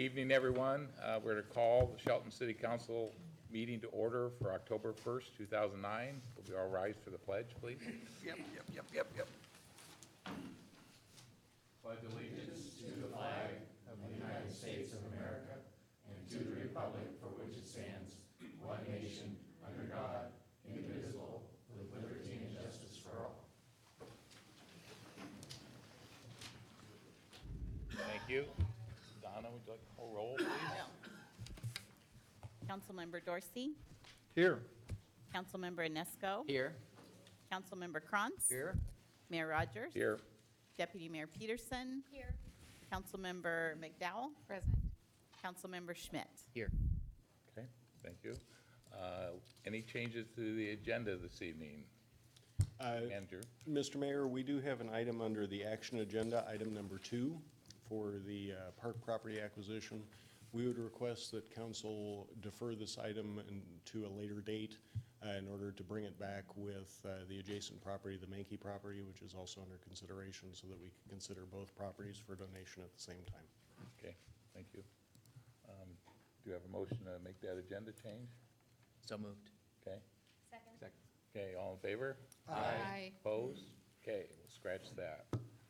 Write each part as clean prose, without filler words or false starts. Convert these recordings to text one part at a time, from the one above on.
Evening, everyone. We're to call the Shelton City Council meeting to order for October 1st, 2009. Will we all rise for the pledge, please? Yep. Pledge allegiance to the flag of the United States of America and to the republic for which it stands, one nation, under God, indivisible, with liberty and justice for all. Thank you. Donna, would you like to call roll, please? Councilmember Dorsey, Here. Councilmember Inesco, Here. Councilmember Krantz, Here. Mayor Rogers, Here. Deputy Mayor Peterson, Here. Councilmember McDowell, Present. Councilmember Schmidt. Here. Okay, thank you. Any changes to the agenda this evening? Manager? Mr. Mayor, we do have an item under the action agenda, item number 2, for the park property acquisition. We would request that council defer this item to a later date in order to bring it back with the adjacent property, the Mankey property, which is also under consideration, so that we can consider both properties for donation at the same time. Okay, thank you. Do you have a motion to make that agenda change? So moved. Okay, Second. okay, all in favor? Aye. Opposed? Okay, we'll scratch that.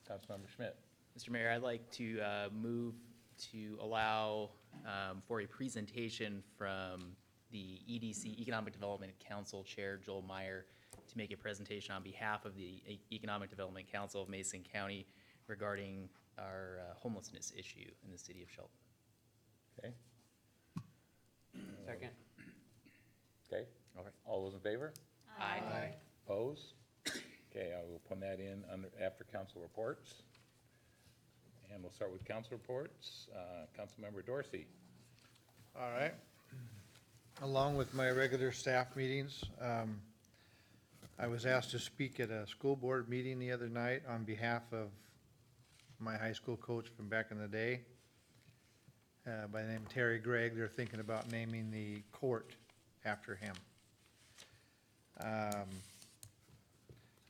Councilmember Schmidt? Mr. Mayor, I'd like to move to allow for a presentation from the EDC, Economic Development Council Chair Joel Meyer, to make a presentation on behalf of the Economic Development Council of Mason County regarding our homelessness issue in the city of Shelton. Okay, Second. okay. All right. All those in favor? Aye. Opposed? Okay, I will put that in after council reports. And we'll start with council reports. Councilmember Dorsey. All right. Along with my regular staff meetings, I was asked to speak at a school board meeting the other night on behalf of my high school coach from back in the day, by the name of Terry Gregg. They're thinking about naming the court after him.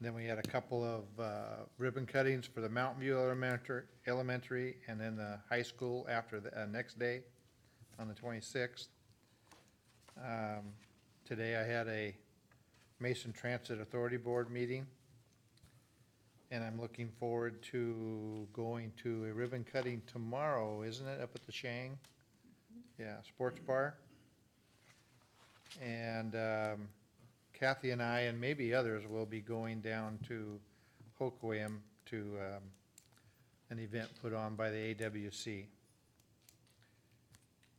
Then we had a couple of ribbon cuttings for the Mountain View Elementary, and then the high school after the next day on the 26th. Today I had a Mason Transit Authority Board meeting, and I'm looking forward to going to a ribbon cutting tomorrow, isn't it, up at the Shang? Yeah, sports bar. And Kathy and I, and maybe others, will be going down to Hoquiam to an event put on by the AWC.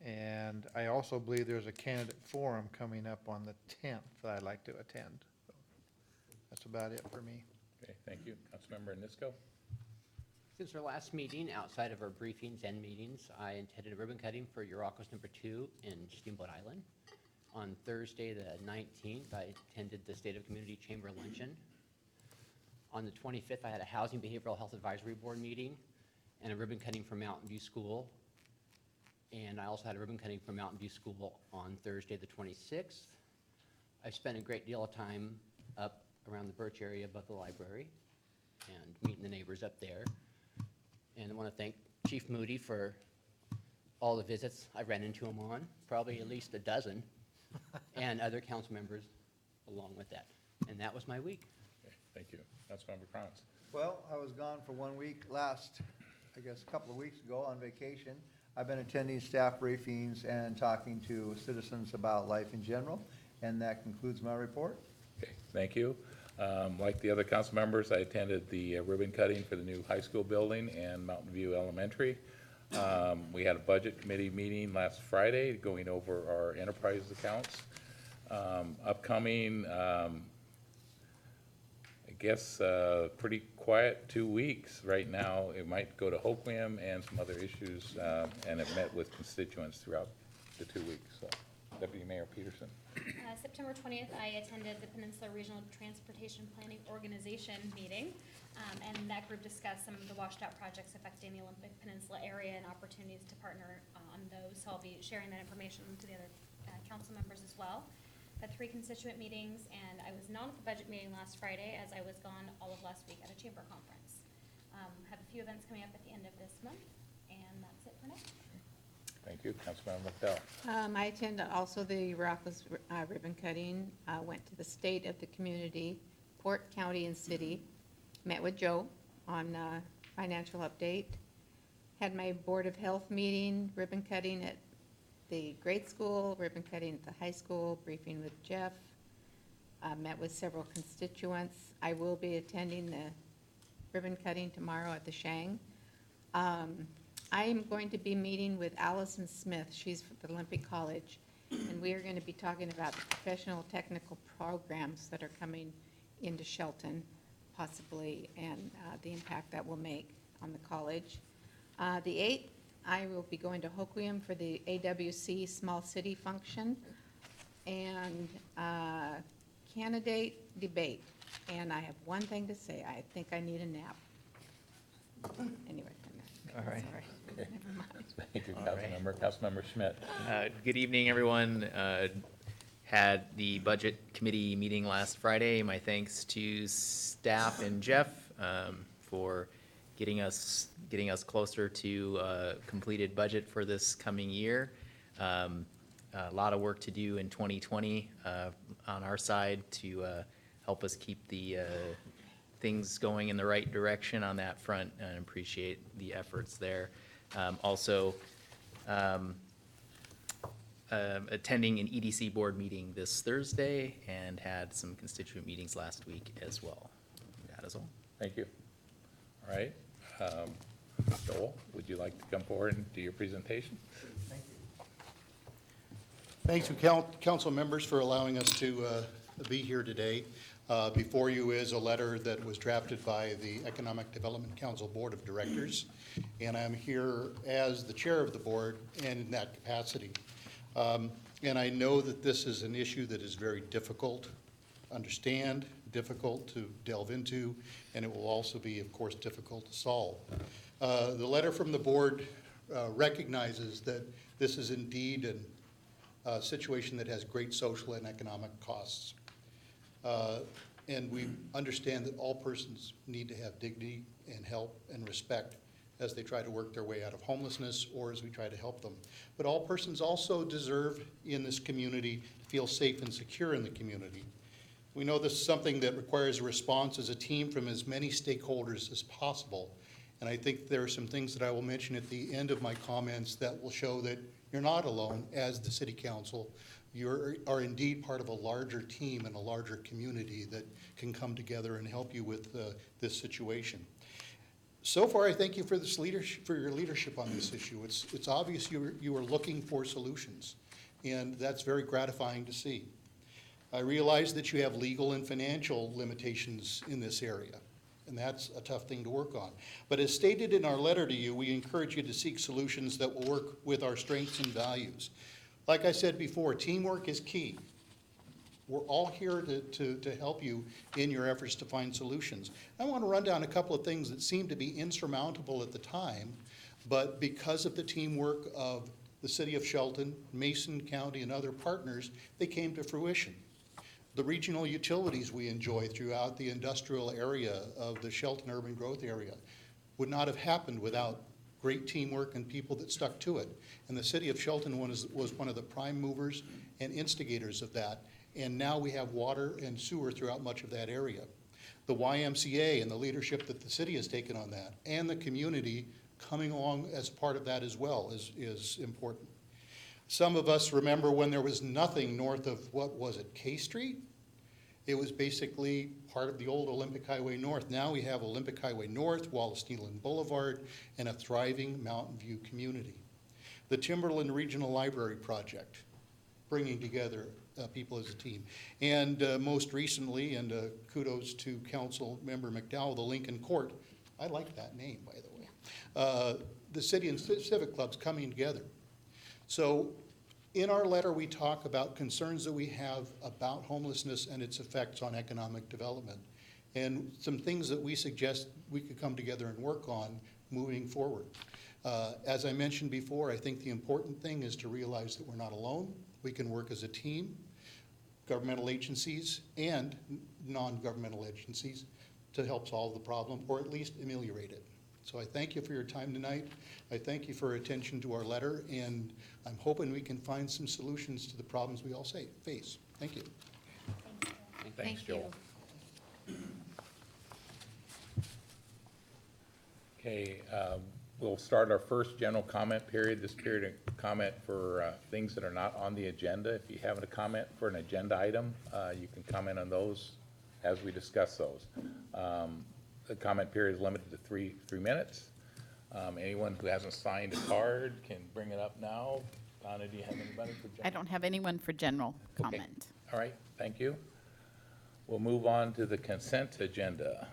And I also believe there's a candidate forum coming up on the 10th that I'd like to attend. So that's about it for me. Okay, thank you. Councilmember Nisco. Since our last meeting, outside of our briefings and meetings, I attended a ribbon cutting for Eurocos number 2 in Steamboat Island. On Thursday, the 19th, I attended the State of Community Chamber luncheon. On the 25th, I had a Housing Behavioral Health Advisory Board meeting and a ribbon cutting for Mountain View School. And I also had a ribbon cutting for Mountain View School on Thursday, the 26th. I've spent a great deal of time up around the Birch area above the library and meeting the neighbors up there. And I want to thank Chief Moody for all the visits I ran into him on, probably at least a dozen, and other council members along with that. And that was my week. Okay, thank you. Councilmember Krantz. Well, I was gone for 1 week last, I guess, a couple of weeks ago on vacation. I've been attending staff briefings and talking to citizens about life in general, and that concludes my report. Okay, thank you. Like the other council members, I attended the ribbon cutting for the new high school building and Mountain View Elementary. We had a budget committee meeting last Friday going over our enterprise accounts. Upcoming, I guess, pretty quiet 2 weeks right now. It might go to Hoquiam and some other issues, and it met with constituents throughout the 2 weeks. So, Deputy Mayor Peterson. September 20th, I attended the Peninsula Regional Transportation Planning Organization meeting, and that group discussed some of the washed out projects affecting the Olympic Peninsula area and opportunities to partner on those. So I'll be sharing that information to the other council members as well. Had 3 constituent meetings, and I was not at the budget meeting last Friday as I was gone all of last week at a chamber conference. Have a few events coming up at the end of this month, and that's it for now. you. Councilmember McDowell. I attended also the Rocco's ribbon cutting, went to the state of the community, Port County and City, met with Joe on financial update, had my Board of Health meeting, ribbon cutting at the grade school, ribbon cutting at the high school, briefing with Jeff, met with several constituents. I will be attending the ribbon cutting tomorrow at the Shang. I am going to be meeting with Allison Smith. She's from the Olympic College. And we are going to be talking about the professional technical programs that are coming into Shelton, possibly, and the impact that will make on the college. The 8th, I will be going to Hoquiam for the AWC Small City Function and candidate debate. And I have one thing to say. I think I need a nap. Anyway. All right. Sorry. Okay. Never mind. Thank you, All right. Councilmember. Councilmember Schmidt. Good evening, everyone. Had the Budget Committee meeting last Friday. My thanks to staff and Jeff for getting us closer to completed budget for this coming year. A lot of work to do in 2020 on our side to help us keep the things going in the right direction on that front, and appreciate the efforts there. Also, attending an EDC board meeting this Thursday and had some constituent meetings last week as well. That is all. Thank you. All right. Joel, would you like to come forward and do your presentation? Thanks to council members for allowing us to be here today. Before you is a letter that was drafted by the Economic Development Council Board of Directors, and I'm here as the chair of the board and in that capacity. And I know that this is an issue that is very difficult to understand, difficult to delve into, and it will also be, of course, difficult to solve. The letter from the board recognizes that this is indeed a situation that has great social and economic costs. And we understand that all persons need to have dignity and help and respect as they try to work their way out of homelessness or as we try to help them. But all persons also deserve in this community to feel safe and secure in the community. We know this is something that requires a response as a team from as many stakeholders as possible. And I think there are some things that I will mention at the end of my comments that will show that you're not alone as the city council. You are indeed part of a larger team and a larger community that can come together and help you with this situation. So far, I thank you for this for your leadership on this issue. It's obvious you are looking for solutions, and that's very gratifying to see. I realize that you have legal and financial limitations in this area, and that's a tough thing to work on. But as stated in our letter to you, we encourage you to seek solutions that will work with our strengths and values. Like I said before, teamwork is key. We're all here to help you in your efforts to find solutions. I want to run down a couple of things that seemed to be insurmountable at the time, but because of the teamwork of the City of Shelton, Mason County, and other partners, they came to fruition. The regional utilities we enjoy throughout the industrial area of the Shelton urban growth area would not have happened without great teamwork and people that stuck to it. And the City of Shelton was one of the prime movers and instigators of that. And now we have water and sewer throughout much of that area. The YMCA and the leadership that the city has taken on that, and the community coming along as part of that as well is important. Some of us remember when there was nothing north of, what was it, K Street? It was basically part of the old Olympic Highway North. Now we have Olympic Highway North, Wallace Neyland Boulevard, and a thriving Mountain View community. The Timberland Regional Library Project, bringing together people as a team. And most recently, and kudos to Council Member McDowell, the Lincoln Court. I like that name, by the way. The city and civic clubs coming together. So in our letter, we talk about concerns that we have about homelessness and its effects on economic development, and some things that we suggest we could come together and work on moving forward. As I mentioned before, I think the important thing is to realize that we're not alone. We can work as a team, governmental agencies and non-governmental agencies, to help solve the problem or at least ameliorate it. So I thank you for your time tonight. I thank you for your attention to our letter, and I'm hoping we can find some solutions to the problems we all face. Thank you. Thanks, Thank you. Joel. Okay, we'll start our first general comment period. This period of comment for things that are not on the agenda. If you have a comment for an agenda item, you can comment on those as we discuss those. The comment period is limited to three minutes. Anyone who hasn't signed a card can bring it up now. Donna, do you have anybody for general? I don't have anyone for general Okay. comment. All right, thank you. We'll move on to the consent agenda.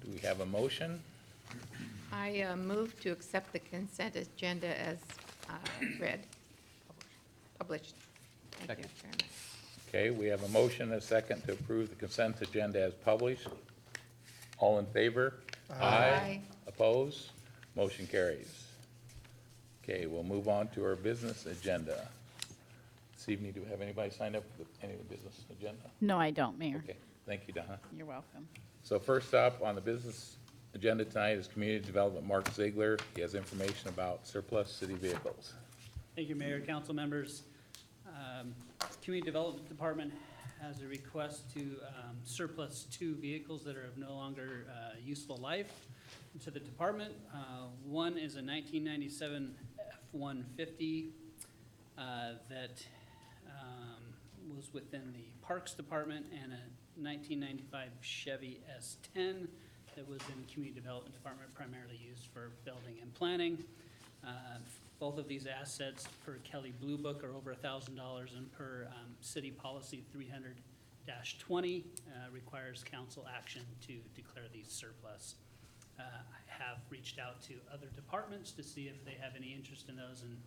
Do we have a motion? I move to accept the consent agenda as read, published. Thank you, Chairman. Okay, we have a motion, and a second, to approve the consent agenda as published. All in favor? Aye. Opposed? Motion carries. Okay, we'll move on to our business agenda. This evening, do we have anybody signed up for any of the business agenda? No, I don't, Mayor. Okay, thank you, Donna. You're welcome. So first up on the business agenda tonight is Community Development, Mark Ziegler. He has information about surplus city vehicles. Thank you, Mayor, council members. Community Development Department has a request to surplus 2 vehicles that are of no longer useful life to the department. One is a 1997 F-150 that was within the Parks Department, and a 1995 Chevy S10 that was in the Community Development Department, primarily used for building and planning. Both of these assets per Kelly Blue Book are over $1,000, and per city policy 300-20 requires council action to declare these surplus. I have reached out to other departments to see if they have any interest in those, and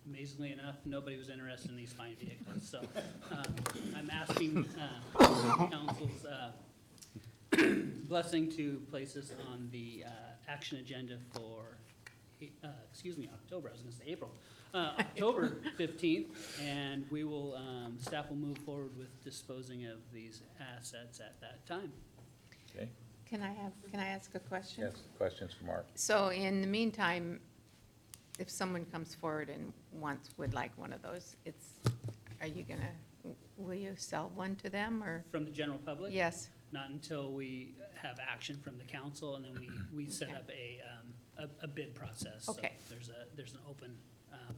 amazingly enough, nobody was interested in these fine vehicles. So I'm asking council's blessing to place this on the action agenda for, October, I was gonna say April, October 15th, and we will, staff will move forward with disposing of these assets at that time. Okay, Can I ask a question? yes, questions for Mark? So in the meantime, if someone comes forward and would like one of those, will you sell one to them, or? From the general public? Yes, Not until we have action from the council, and then we set up a bid process. So Okay. There's an open,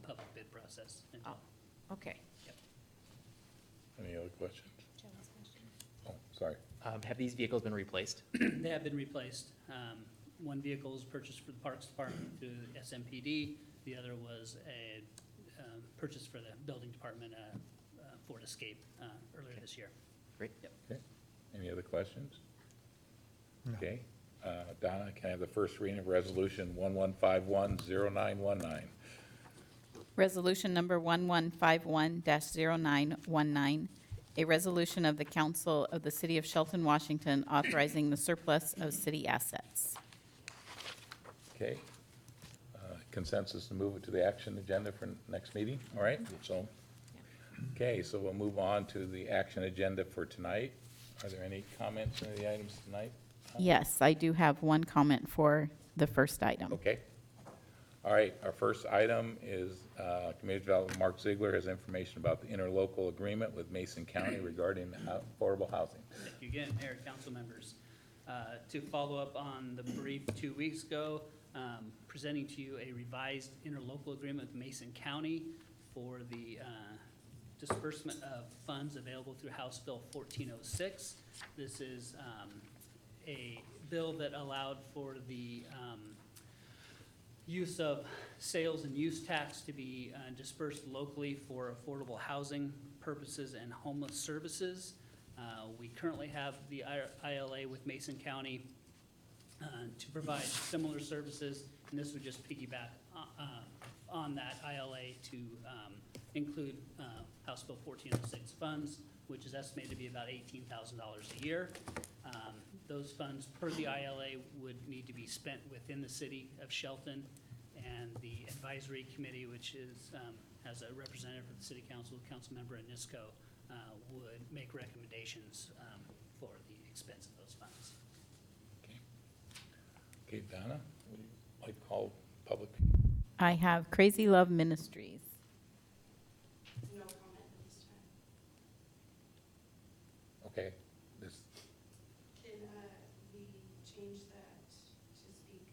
public bid process. oh, okay. Any other questions? Oh, sorry. Have these vehicles been replaced? They have been replaced. One vehicle was purchased for the Parks Department through SMPD. The other was a purchase for the Building Department, Ford Escape, earlier this year. Great. Okay, any other questions? No. Okay, Donna, can I have the first reading of Resolution 1151-0919? Resolution number 1151-0919, a resolution of the Council of the City of Shelton, Washington, authorizing the surplus of city assets. Okay, consensus to move it to the action agenda for next meeting, all right? So, okay, so we'll move on to the action agenda for tonight. Are there any comments on the items tonight? Yes, I do have one comment for the first item. Okay. All right, our first item is Community Development, Mark Ziegler has information about the interlocal agreement with Mason County regarding affordable housing. Thank you again, Mayor, council members. To follow up on the brief 2 weeks ago, presenting to you a revised interlocal agreement with Mason County for the disbursement of funds available through House Bill 1406. This is a bill that allowed for the use of sales and use tax to be dispersed locally for affordable housing purposes and homeless services. We currently have the ILA with Mason County to provide similar services, and this would just piggyback on that ILA to include House Bill 1406 funds, which is estimated to be about $18,000 a year. Those funds per the ILA would need to be spent within the city of Shelton, and the advisory committee, which is, has a representative for the city council, Councilmember Anisco, would make recommendations for the expense of those funds. Okay. Okay, Donna, would you like to call public? I have Crazy Love Ministries. No comment at this time. Okay, this, Can we change that to speak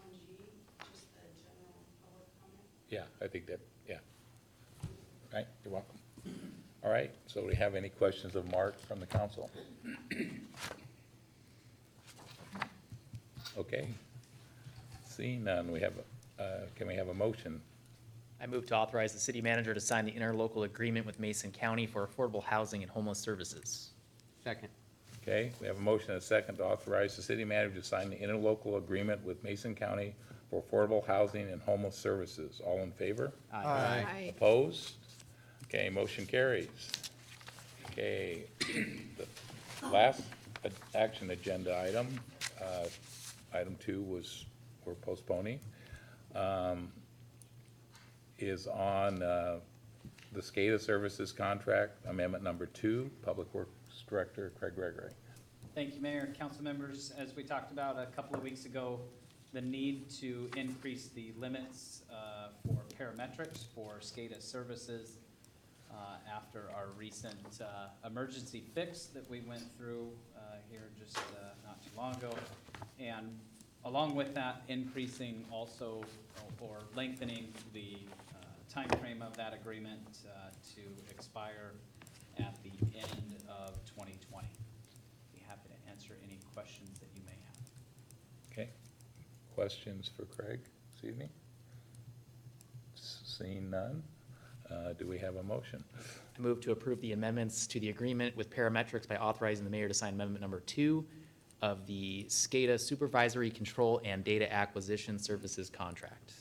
on G, just the general public comment? yeah, I think that, yeah. All right, you're welcome. All right, so do we have any questions of Mark from the council? Okay. Seeing none, we have, can we have a motion? I move to authorize the city manager to sign the interlocal agreement with Mason County for affordable housing and homeless services. Second. Okay, we have a motion and a second to authorize the city manager to sign the interlocal agreement with Mason County for affordable housing and homeless services. All in favor? Aye. Opposed? Okay, motion carries. Okay, the last action agenda item, item 2 we're postponing, is on the SCADA Services Contract, Amendment Number 2, Public Works Director Craig Gregory. Thank you, Mayor, council members. As we talked about a couple of weeks ago, the need to increase the limits for parametrics for SCADA services after our recent emergency fix that we went through here just not too long ago. And along with that, increasing also or lengthening the time frame of that agreement to expire at the end of 2020. Be happy to answer any questions that you may have. Okay, questions for Craig this evening? Seeing none, do we have a motion? I move to approve the amendments to the agreement with Parametrics by authorizing the mayor to sign amendment number 2 of the SCADA Supervisory Control and Data Acquisition Services Contract.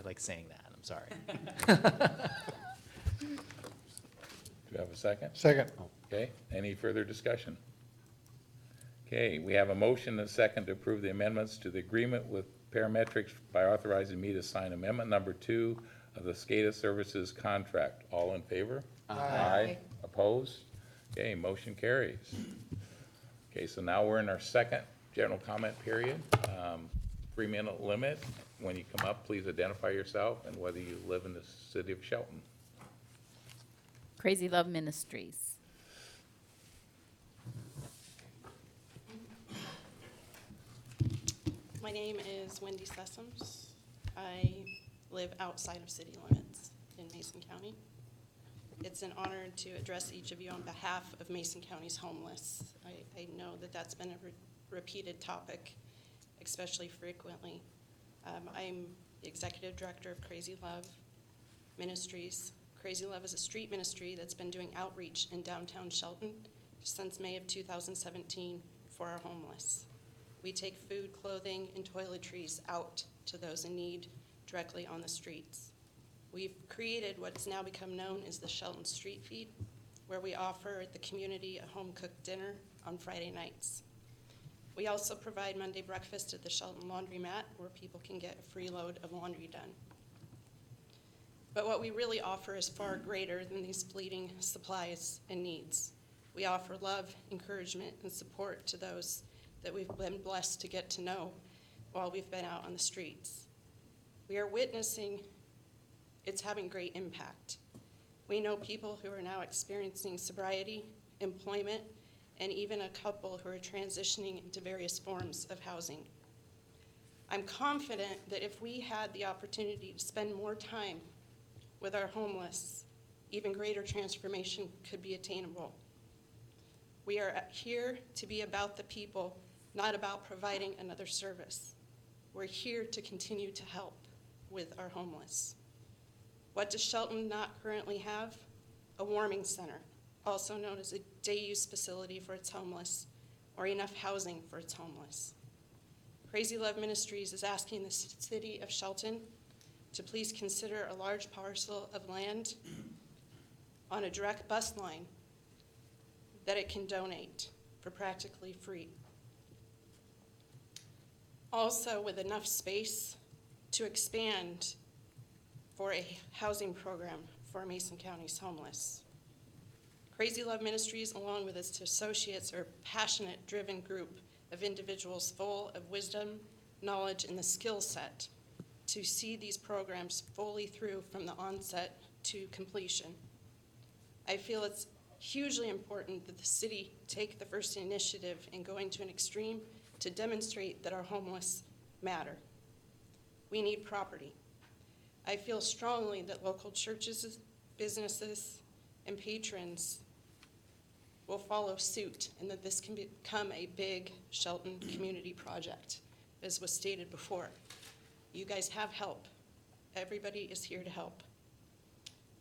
I like saying that, I'm sorry. Do you have a second? Second. Okay, any further discussion? Okay, we have a motion and a second to approve the amendments to the agreement with Parametrics by authorizing me to sign amendment number 2 of the SCADA Services Contract. All in favor? Aye. Opposed? Okay, motion carries. Okay, so now we're in our second general comment period. 3-minute limit. When you come up, please identify yourself and whether you live in the city of Shelton. Crazy Love Ministries. My name is Wendy Sessoms. I live outside of city limits in Mason County. It's an honor to address each of you on behalf of Mason County's homeless. I know that that's been a repeated topic, especially frequently. I'm the executive director of Crazy Love Ministries. Crazy Love is a street ministry that's been doing outreach in downtown Shelton since May of 2017 for our homeless. We take food, clothing, and toiletries out to those in need directly on the streets. We've created what's now become known as the Shelton Street Feed, where we offer the community a home-cooked dinner on Friday nights. We also provide Monday breakfast at the Shelton Laundromat, where people can get a free load of laundry done. But what we really offer is far greater than these fleeting supplies and needs. We offer love, encouragement, and support to those that we've been blessed to get to know while we've been out on the streets. We are witnessing it's having great impact. We know people who are now experiencing sobriety, employment, and even a couple who are transitioning into various forms of housing. I'm confident that if we had the opportunity to spend more time with our homeless, even greater transformation could be attainable. We are here to be about the people, not about providing another service. We're here to continue to help with our homeless. What does Shelton not currently have? A warming center, also known as a day-use facility for its homeless, or enough housing for its homeless. Crazy Love Ministries is asking the city of Shelton to please consider a large parcel of land on a direct bus line that it can donate for practically free. Also with enough space to expand for a housing program for Mason County's homeless. Crazy Love Ministries, along with its associates, are a passionate, driven group of individuals full of wisdom, knowledge, and the skill set to see these programs fully through from the onset to completion. I feel it's hugely important that the city take the first initiative in going to an extreme to demonstrate that our homeless matter. We need property. I feel strongly that local churches, businesses, and patrons will follow suit and that this can become a big Shelton community project, as was stated before. You guys have help. Everybody is here to help.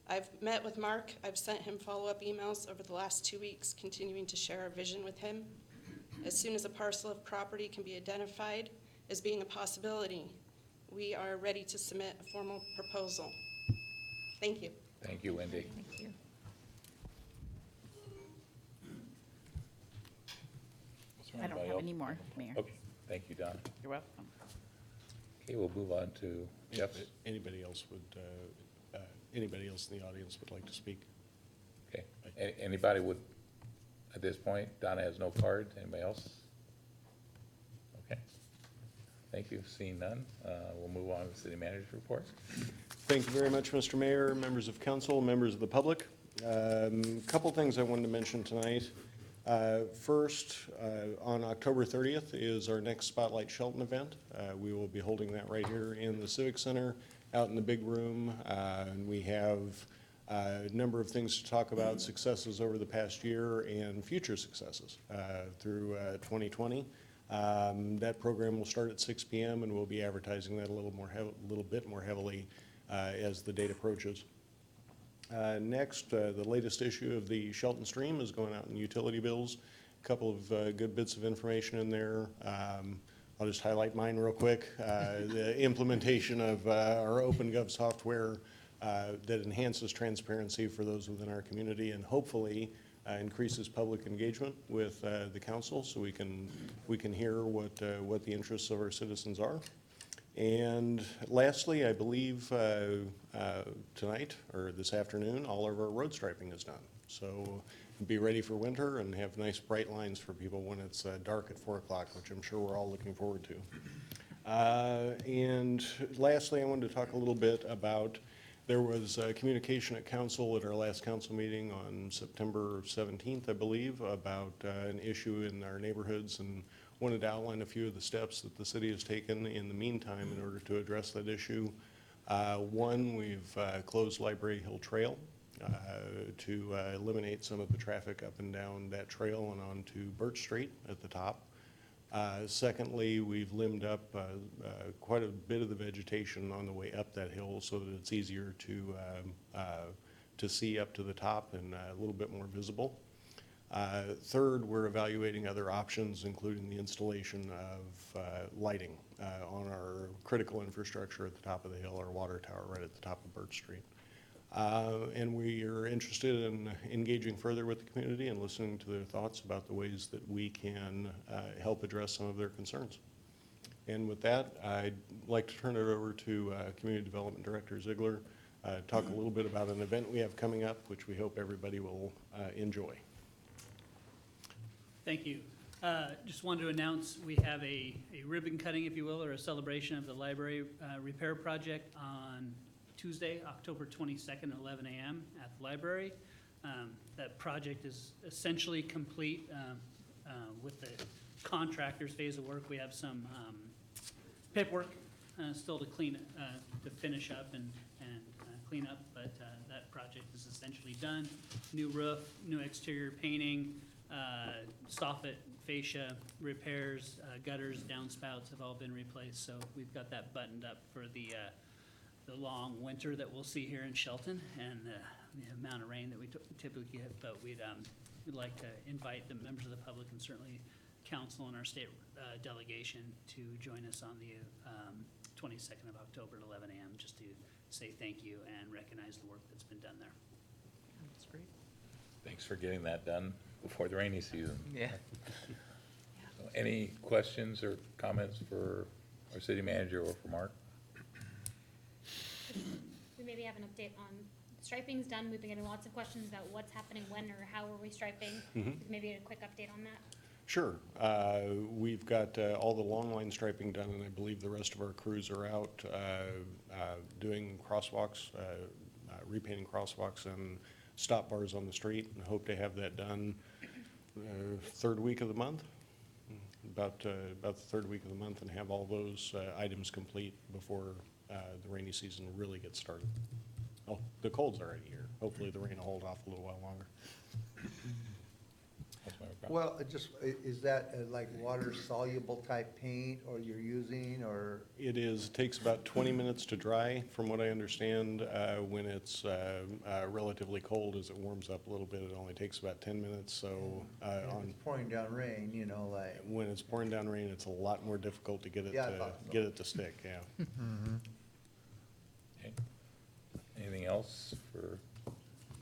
I've met with Mark. I've sent him follow-up emails over the last 2 weeks, continuing to share our vision with him. As soon as a parcel of property can be identified as being a possibility, we are ready to submit a formal proposal. Thank you. Thank you, Wendy. Thank you. Is there I don't anybody have else? any more, Mayor. Okay, thank you, Don. You're welcome. Okay, we'll move on to Jeff. Anybody else anybody else in the audience would like to speak? Okay, anybody would, at this point, Donna has no card, anybody else? Okay, thank you, seeing none, we'll move on to the city manager's report. Thank you very much, Mr. Mayor, members of council, members of the public. Couple things I wanted to mention tonight. First, on October 30th is our next Spotlight Shelton event. We will be holding that right here in the Civic Center, out in the big room. And we have a number of things to talk about, successes over the past year and future successes through 2020. That program will start at 6 p.m. and we'll be advertising that a little bit more heavily as the date approaches. Next, the latest issue of the Shelton Stream is going out in utility bills. A couple of good bits of information in there. I'll just highlight mine real quick. The implementation of our OpenGov software that enhances transparency for those within our community and hopefully increases public engagement with the council so we can hear what the interests of our citizens are. And lastly, I believe tonight or this afternoon, all of our road striping is done. So be ready for winter and have nice bright lines for people when it's dark at 4 o'clock, which I'm sure we're all looking forward to. And lastly, I wanted to talk a little bit about, there was communication at council at our last council meeting on September 17th, I believe, about an issue in our neighborhoods, and wanted to outline a few of the steps that the city has taken in the meantime in order to address that issue. One, we've closed Library Hill Trail to eliminate some of the traffic up and down that trail and onto Birch Street at the top. Secondly, we've limbed up quite a bit of the vegetation on the way up that hill so that it's easier to see up to the top and a little bit more visible. Third, we're evaluating other options, including the installation of lighting on our critical infrastructure at the top of the hill, our water tower right at the top of Birch Street. And we are interested in engaging further with the community and listening to their thoughts about the ways that we can help address some of their concerns. And with that, I'd like to turn it over to Community Development Director Ziegler, talk a little bit about an event we have coming up, which we hope everybody will enjoy. Thank you. Just wanted to announce we have a ribbon cutting, if you will, or a celebration of the library repair project on Tuesday, October 22nd at 11 a.m. at the library. That project is essentially complete with the contractor's phase of work. We have some paperwork still to finish up and clean up, but that project is essentially done. New roof, new exterior painting, soffit, fascia repairs, gutters, downspouts have all been replaced. So we've got that buttoned up for the long winter that we'll see here in Shelton and the amount of rain that we typically get. But we'd like to invite the members of the public and certainly council and our state delegation to join us on the 22nd of October at 11 a.m. just to say thank you and recognize the work that's been done there. That's great. Thanks for getting that done before the rainy season. Yeah. So any questions or comments for our city manager or for Mark? We maybe have an update on striping's done. We've been getting lots of questions about what's happening, when or how are we striping. Maybe a quick update on that. Sure. We've got all the long line striping done, and I believe the rest of our crews are out doing crosswalks, repainting crosswalks and stop bars on the street, and hope to have that done third week of the month, about the third week of the month, and have all those items complete before the rainy season really gets started. Oh, the cold's already here. Hopefully the rain will hold off a little while longer. Councilmember Brown. Well, is that like water soluble type paint or you're using, or? It takes about 20 minutes to dry, from what I understand. When it's relatively cold, as it warms up a little bit, it only takes about 10 minutes, so. It's pouring down rain, you know, like. When it's pouring down rain, it's a lot more difficult to get it, Yeah, I thought so. get it to stick, yeah. Okay. Anything else for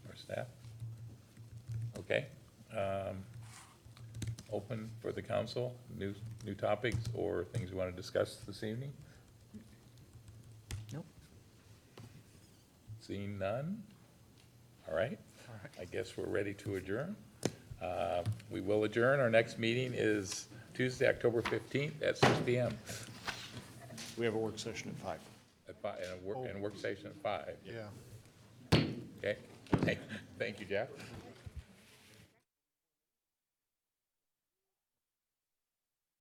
our staff? Okay. Open for the council, new topics or things we want to discuss this evening? Nope. Seeing none? All right. I guess we're ready to adjourn. We will adjourn. Our next meeting is Tuesday, October 15th at 6 PM. We have a work session at 5. At 5, and a work station at 5. Yeah. Okay. Thank you, Jeff.